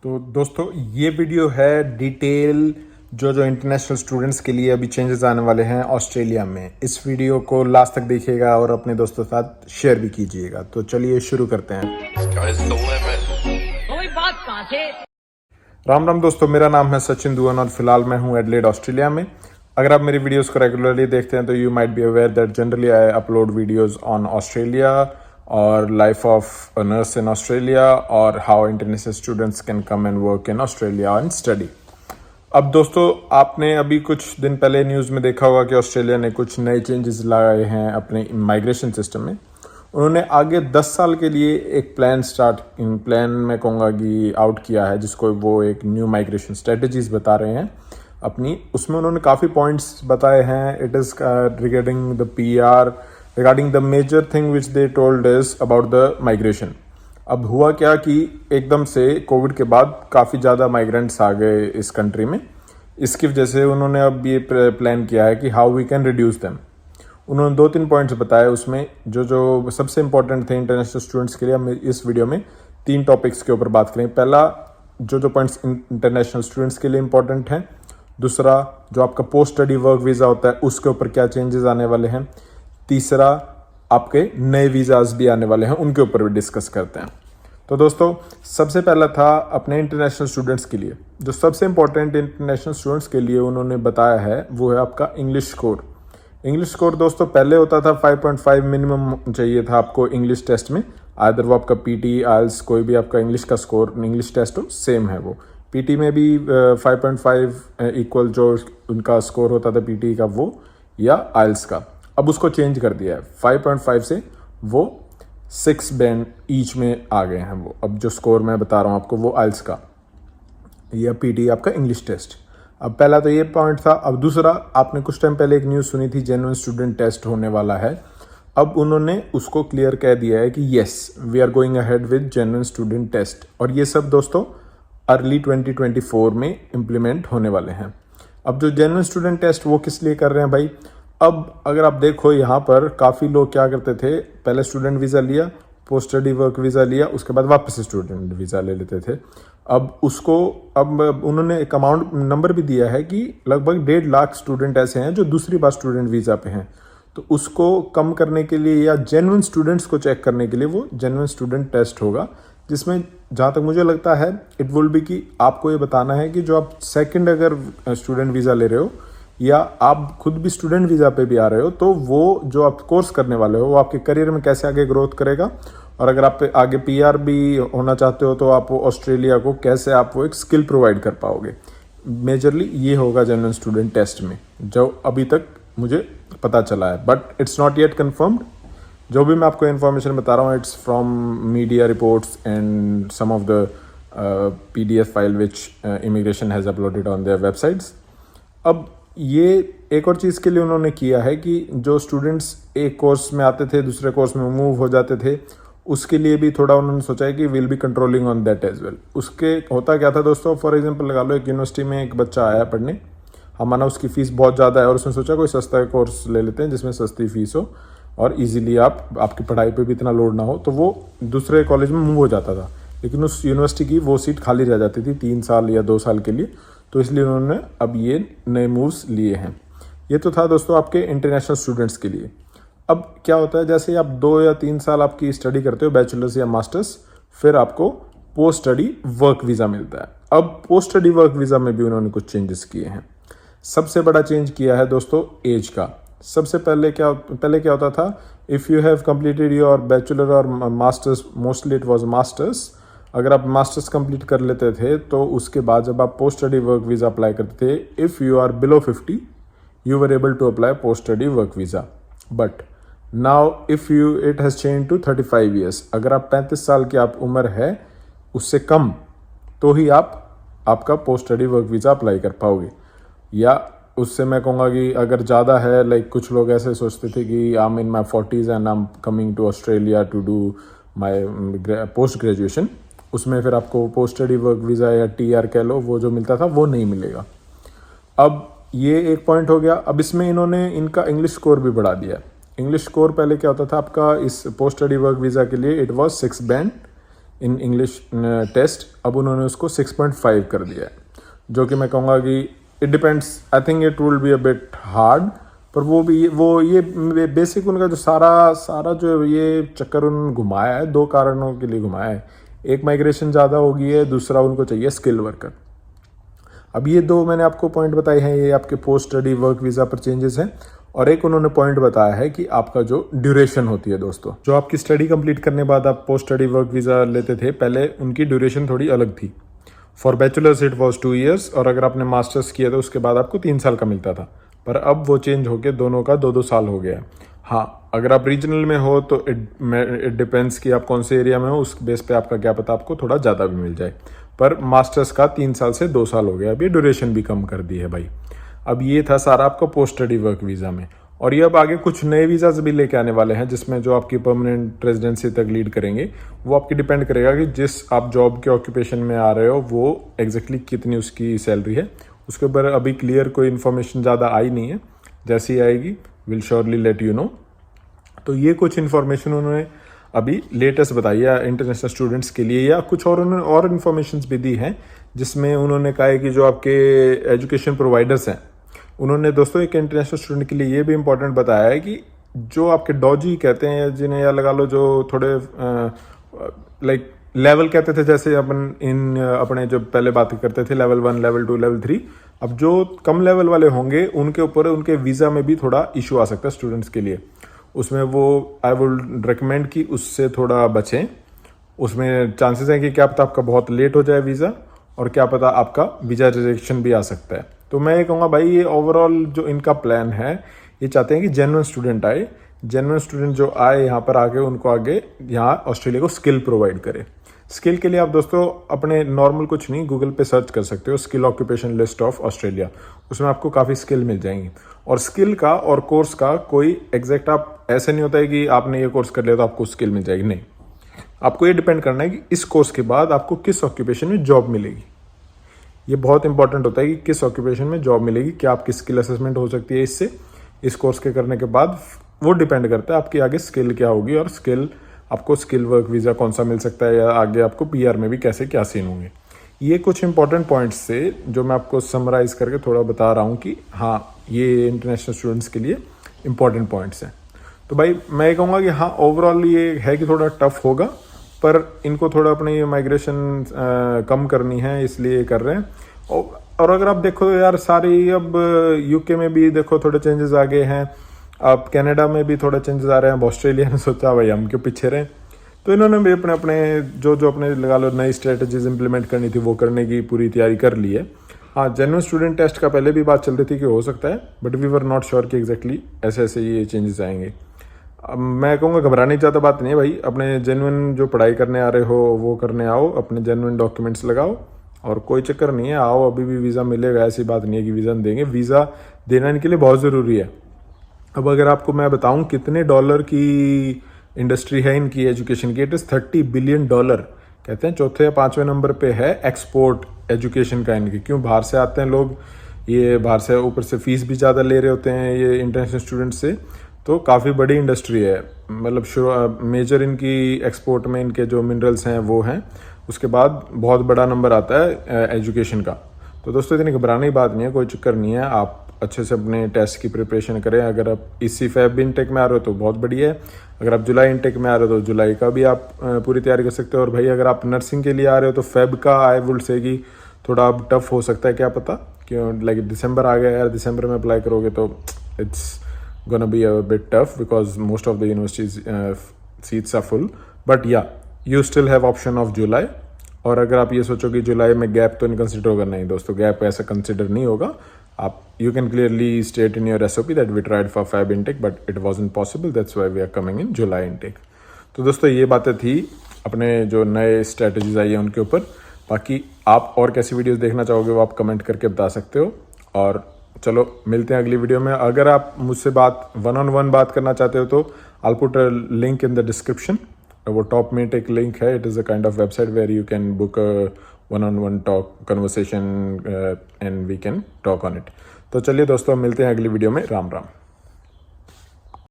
तो दोस्तों ये वीडियो है डिटेल जो इंटरनेशनल स्टूडेंट्स के लिए अभी चेंजेस आने वाले हैं ऑस्ट्रेलिया में। इस वीडियो को लास्ट तक देखिएगा और अपने दोस्तों के साथ शेयर भी कीजिएगा। तो चलिए शुरू करते हैं। राम राम दोस्तों, मेरा नाम है सचिन दुआन और फिलहाल मैं हूं एडलेड ऑस्ट्रेलिया में। अगर आप मेरी वीडियोस को रेगुलरली देखते हैं तो you might be aware that generally I upload videos on Australia और life of a nurse in Australia और how international students can come and work in Australia and study. अब दोस्तों, आपने अभी कुछ दिन पहले न्यूज़ में देखा होगा कि ऑस्ट्रेलिया ने कुछ नए चेंजेस लाए हैं अपने माइग्रेशन सिस्टम में। उन्होंने आगे 10 साल के लिए एक प्लान में कहूँगा कि आउट किया है, जिसको वो एक न्यू माइग्रेशन स्ट्रेटजीज बता रहे हैं अपनी। उसमें उन्होंने काफ़ी पॉइंट्स बताए हैं। It is regarding the PR, regarding the major thing which they told is about the migration. अब हुआ क्या कि एकदम से कोविड के बाद काफ़ी ज़्यादा माइग्रेंट्स आ गए इस कंट्री में। इसकी वजह से उन्होंने अब ये प्लान किया है कि how we can reduce them. उन्होंने 2-3 पॉइंट्स बताए उसमें जो सबसे इंपॉर्टेंट थे इंटरनेशनल स्टूडेंट्स के लिए। हम इस वीडियो में 3 टॉपिक्स के ऊपर बात करें। पहला, जो पॉइंट्स इंटरनेशनल स्टूडेंट्स के लिए इंपॉर्टेंट हैं। दूसरा, जो आपका पोस्ट स्टडी वर्क वीज़ा होता है उसके ऊपर क्या चेंजेस आने वाले हैं। तीसरा, आपके नए वीज़ाज भी आने वाले हैं, उनके ऊपर भी डिस्कस करते हैं। तो दोस्तों, सबसे पहला था अपने इंटरनेशनल स्टूडेंट्स के लिए। जो सबसे इंपॉर्टेंट इंटरनेशनल स्टूडेंट्स के लिए उन्होंने बताया है वो है आपका इंग्लिश स्कोर। इंग्लिश स्कोर दोस्तों पहले होता था 5.5 मिनिमम चाहिए था आपको इंग्लिश टेस्ट में। आदर वो आपका PT, IELTS, कोई भी आपका इंग्लिश का स्कोर इंग्लिश टेस्ट हो, सेम है वो। PT में भी 5.5 इक्वल जो उनका स्कोर होता था PT का वो, या IELTS का। अब उसको चेंज कर दिया है 5.5 से वो 6 बैंड ईच में आ गए हैं वो। अब जो स्कोर मैं बता रहा हूँ आपको वो IELTS का या PT आपका इंग्लिश टेस्ट। अब पहला तो ये पॉइंट था। अब दूसरा, आपने कुछ टाइम पहले एक न्यूज़ सुनी थी जेन्युइन स्टूडेंट टेस्ट होने वाला है। अब उन्होंने उसको क्लियर कह दिया है कि yes, we are going ahead with genuine student test. और ये सब दोस्तों अर्ली 2024 में इम्प्लीमेंट होने वाले हैं। अब जो जेन्युइन स्टूडेंट टेस्ट वो किस लिए कर रहे हैं भाई? अब अगर आप देखो यहाँ पर काफ़ी लोग क्या करते थे, पहले स्टूडेंट वीज़ा लिया, पोस्ट स्टडी वर्क वीज़ा लिया, उसके बाद वापस स्टूडेंट वीज़ा ले लेते थे। अब उन्होंने एक अमाउंट नंबर भी दिया है कि लगभग 1.5 लाख स्टूडेंट ऐसे हैं जो दूसरी बार स्टूडेंट वीज़ा पे हैं। तो उसको कम करने के लिए या जेन्युइन स्टूडेंट्स को चेक करने के लिए वो जेन्युइन स्टूडेंट टेस्ट होगा, जिसमें जहाँ तक मुझे लगता है इट विल बी कि आपको ये बताना है कि जो आप सेकंड अगर स्टूडेंट वीज़ा ले रहे हो या आप खुद भी स्टूडेंट वीज़ा पे भी आ रहे हो, तो वो जो आप कोर्स करने वाले हो वो आपके करियर में कैसे आगे ग्रोथ करेगा। और अगर आप आगे PR भी होना चाहते हो तो आप ऑस्ट्रेलिया को कैसे आप वो एक स्किल प्रोवाइड कर पाओगे। मेजरली ये होगा जेन्युइन स्टूडेंट टेस्ट में, जो अभी तक मुझे पता चला है, but it's not yet confirmed. जो भी मैं आपको इन्फॉर्मेशन बता रहा हूँ it's from media reports and some of the PDF file which immigration has uploaded on their websites. अब ये एक और चीज़ के लिए उन्होंने किया है कि जो स्टूडेंट्स एक कोर्स में आते थे दूसरे कोर्स में मूव हो जाते थे, उसके लिए भी थोड़ा उन्होंने सोचा है कि will be controlling on that as well. उसके होता क्या था दोस्तों, फॉर एग्जांपल लगा लो एक यूनिवर्सिटी में एक बच्चा आया पढ़ने, हम माना उसकी फ़ीस बहुत ज़्यादा है और उसने सोचा कोई सस्ता कोर्स ले लेते हैं जिसमें सस्ती फ़ीस हो और ईजिली आपकी पढ़ाई पे भी इतना लोड ना हो, तो वो दूसरे कॉलेज में मूव हो जाता था। लेकिन उस यूनिवर्सिटी की वो सीट खाली रह जाती थी 3 साल या 2 साल के लिए। तो इसलिए उन्होंने अब ये नए मूव्स लिए हैं। ये तो था दोस्तों आपके इंटरनेशनल स्टूडेंट्स के लिए। अब क्या होता है, जैसे आप 2 या 3 साल आपकी स्टडी करते हो, बैचलर्स या मास्टर्स, फिर आपको पोस्ट स्टडी वर्क वीज़ा मिलता है। अब पोस्ट स्टडी वर्क वीज़ा में भी उन्होंने कुछ चेंजेस किए हैं। सबसे बड़ा चेंज किया है दोस्तों एज का। सबसे पहले क्या होता था, if you have completed your bachelor और masters, mostly it was masters, अगर आप मास्टर्स कंप्लीट कर लेते थे तो उसके बाद जब आप post study work visa apply करते थे, if you are below 50 you were able to apply post study work visa. But now if it has change to 35 years, अगर आप 35 साल की आप उम्र है उससे कम, तो ही आपका post study work visa apply कर पाओगे। या उससे मैं कहूँगा कि अगर ज़्यादा है, लाइक कुछ लोग ऐसे सोचते थे कि I am in my 40s and I am coming to Australia to do my post graduation, उसमें फिर आपको पोस्ट स्टडी वर्क वीज़ा या TR कह लो, वो जो मिलता था वो नहीं मिलेगा। अब ये एक पॉइंट हो गया। अब इसमें इन्होंने इनका इंग्लिश स्कोर भी बढ़ा दिया। इंग्लिश स्कोर पहले क्या होता था आपका इस पोस्ट स्टडी वर्क वीज़ा के लिए, it was 6 band in English test, अब उन्होंने उसको 6.5 कर दिया है, जो कि मैं कहूँगा कि it depends, I think it will be a bit hard, पर वो ये बेसिक उनका जो सारा जो ये चक्कर उन्होंने घुमाया है, 2 कारणों के लिए घुमाया है। एक, माइग्रेशन ज़्यादा हो गई है, दूसरा उनको चाहिए स्किल वर्कर। अब ये 2 मैंने आपको पॉइंट बताए हैं, ये आपके पोस्ट स्टडी वर्क वीज़ा पर चेंजेस हैं, और एक उन्होंने पॉइंट बताया है कि आपका जो ड्यूरेशन होती है दोस्तों, जो आपकी स्टडी कंप्लीट करने के बाद आप पोस्ट स्टडी वर्क वीज़ा लेते थे, पहले उनकी ड्यूरेशन थोड़ी अलग थी। For bachelors it was 2 years, और अगर आपने मास्टर्स किया तो उसके बाद आपको 3 साल का मिलता था, पर अब वो चेंज होकर दोनों का 2-2 साल हो गया है। हाँ, अगर आप रीजनल में हो तो इट डिपेंड्स कि आप कौन से एरिया में हो, उस बेस पे आपका क्या पता आपको थोड़ा ज़्यादा भी मिल जाए, पर मास्टर्स का 3 साल से 2 साल हो गया, अभी ड्यूरेशन भी कम कर दी है भाई। अब ये था सारा आपका पोस्ट स्टडी वर्क वीज़ा में, और ये अब आगे कुछ नए वीज़ाज भी लेके आने वाले हैं, जिसमें जो आपकी परमानेंट रेजिडेंसी तक लीड करेंगे। वो आपकी डिपेंड करेगा कि जिस आप जॉब के ऑक्यूपेशन में आ रहे हो वो एग्जैक्टली कितनी उसकी सैलरी है। उसके ऊपर अभी क्लियर कोई इन्फॉर्मेशन ज़्यादा आई नहीं है, जैसी आएगी will surely let you know. तो ये कुछ इन्फॉर्मेशन उन्होंने अभी लेटेस्ट बताई है इंटरनेशनल स्टूडेंट्स के लिए, या कुछ और उन्होंने और इन्फॉर्मेशन भी दी हैं, जिसमें उन्होंने कहा है कि जो आपके एजुकेशन प्रोवाइडर्स हैं, उन्होंने दोस्तों एक इंटरनेशनल स्टूडेंट के लिए ये भी इंपॉर्टेंट बताया है कि जो आपके डॉजी कहते हैं, जिन्हें या लगा लो जो थोड़े लाइक लेवल कहते थे, जैसे अपने जो पहले बात करते थे लेवल 1, लेवल 2, लेवल 3, अब जो कम लेवल वाले होंगे उनके ऊपर उनके वीज़ा में भी थोड़ा इशू आ सकता है स्टूडेंट्स के लिए। उसमें वो आई वुड रिकमेंड कि उससे थोड़ा बचें। उसमें चांसेस हैं कि क्या पता आपका बहुत लेट हो जाए वीज़ा, और क्या पता आपका वीज़ा रिजेक्शन भी आ सकता है। तो मैं ये कहूँगा भाई, ये ओवरऑल जो इनका प्लान है, ये चाहते हैं कि जेन्युइन स्टूडेंट आए, जेन्युइन स्टूडेंट जो आए यहाँ पर आके उनको आगे यहाँ ऑस्ट्रेलिया को स्किल प्रोवाइड करे। स्किल के लिए आप दोस्तों अपने नॉर्मल कुछ नहीं, गूगल पे सर्च कर सकते हो skill occupation list of Australia, उसमें आपको काफ़ी स्किल मिल जाएंगी। और स्किल का और कोर्स का कोई एग्जैक्ट आप ऐसे नहीं होता है कि आपने ये कोर्स कर लिया तो आपको स्किल मिल जाएगी, नहीं। आपको ये डिपेंड करना है कि इस कोर्स के बाद आपको किस ऑक्यूपेशन में जॉब मिलेगी। ये बहुत इंपॉर्टेंट होता है कि किस ऑक्यूपेशन में जॉब मिलेगी, क्या आपकी स्किल असेसमेंट हो सकती है इससे, इस कोर्स के करने के बाद। वो डिपेंड करता है आपकी आगे स्किल क्या होगी, और स्किल आपको स्किल वर्क वीज़ा कौन सा मिल सकता है, या आगे आपको पीआर में भी कैसे क्या सीन होंगे। ये कुछ इंपॉर्टेंट पॉइंट्स से जो मैं आपको समराइज करके थोड़ा बता रहा हूँ कि हाँ, ये इंटरनेशनल स्टूडेंट्स के लिए इंपॉर्टेंट पॉइंट्स हैं। तो भाई मैं ये कहूँगा कि हाँ, ओवरऑल ये है कि थोड़ा टफ होगा, पर इनको थोड़ा अपनी माइग्रेशन कम करनी है, इसलिए कर रहे हैं। और अगर आप देखो यार, सारी अब यूके में भी देखो थोड़े चेंजेस आ गए हैं, अब कनाडा में भी थोड़े चेंजेस आ रहे हैं। अब ऑस्ट्रेलिया ने सोचा भाई हम क्यों पीछे रहे, तो इन्होंने भी अपने जो अपने लगा लो नई स्ट्रेटजीज इंप्लीमेंट करनी थी वो करने की पूरी तैयारी कर ली है। हाँ, जेन्युइन स्टूडेंट टेस्ट का पहले भी बात चल रही थी कि हो सकता है, but we were not sure कि एग्जैक्टली ऐसे ये चेंजेस आएंगे। अब मैं कहूँगा घबराने की ज़्यादा बात नहीं है भाई, अपने जेन्युइन जो पढ़ाई करने आ रहे हो वो करने आओ, अपने जेन्युइन डॉक्यूमेंट्स लगाओ, और कोई चक्कर नहीं है, आओ, अभी भी वीज़ा मिलेगा। ऐसी बात नहीं है कि वीज़ा देंगे, वीज़ा देना इनके लिए बहुत ज़रूरी है। अब अगर आपको मैं बताऊं कितने डॉलर की इंडस्ट्री है इनकी एजुकेशन की, इट इज़ $30 बिलियन। कहते हैं 4थे या 5वें नंबर पे है एक्सपोर्ट एजुकेशन का इनकी। क्यों, बाहर से आते हैं लोग, ये बाहर से ऊपर से फीस भी ज़्यादा ले रहे होते हैं ये इंटरनेशनल स्टूडेंट से, तो काफ़ी बड़ी इंडस्ट्री है। मतलब मेजर इनकी एक्सपोर्ट में इनके जो मिनरल्स हैं वो हैं, उसके बाद बहुत बड़ा नंबर आता है एजुकेशन का। तो दोस्तों इतनी घबराने की बात नहीं है, कोई चक्कर नहीं है, आप अच्छे से अपने टेस्ट की प्रिपरेशन करें। अगर आप इसी फेब इनटेक में आ रहे हो तो बहुत बढ़िया है, अगर आप जुलाई इनटेक में आ रहे हो तो जुलाई का भी आप पूरी तैयारी कर सकते हो। और भाई अगर आप नर्सिंग के लिए आ रहे हो तो फेब का आई वुड से कि थोड़ा अब टफ हो सकता है, क्या पता क्यों, लाइक दिसंबर आ गया यार, दिसंबर में अप्लाई करोगे तो it's gonna be a bit tough because most of the universities seats are full, but yeah you still have option of July. और अगर आप ये सोचो कि जुलाई में गैप तो नहीं कंसिडर होगा, नहीं दोस्तों, गैप ऐसा कंसिडर नहीं होगा। आप you can clearly state in your SOP that we tried for Feb intake but it wasn't possible, that's why we are coming in July intake. तो दोस्तों ये बातें थी अपने जो नए स्ट्रेटजीज आई है उनके ऊपर। बाकी आप और कैसी वीडियोस देखना चाहोगे वो आप कमेंट करके बता सकते हो। और चलो मिलते हैं अगली वीडियो में। अगर आप मुझसे बात 1-on-1 बात करना चाहते हो तो I put a link in the description. वो टॉप में एक लिंक है, it is a kind of website where you can book a 1-on-1 talk conversation and we can talk on it. तो चलिए दोस्तों मिलते हैं अगली वीडियो में। राम राम।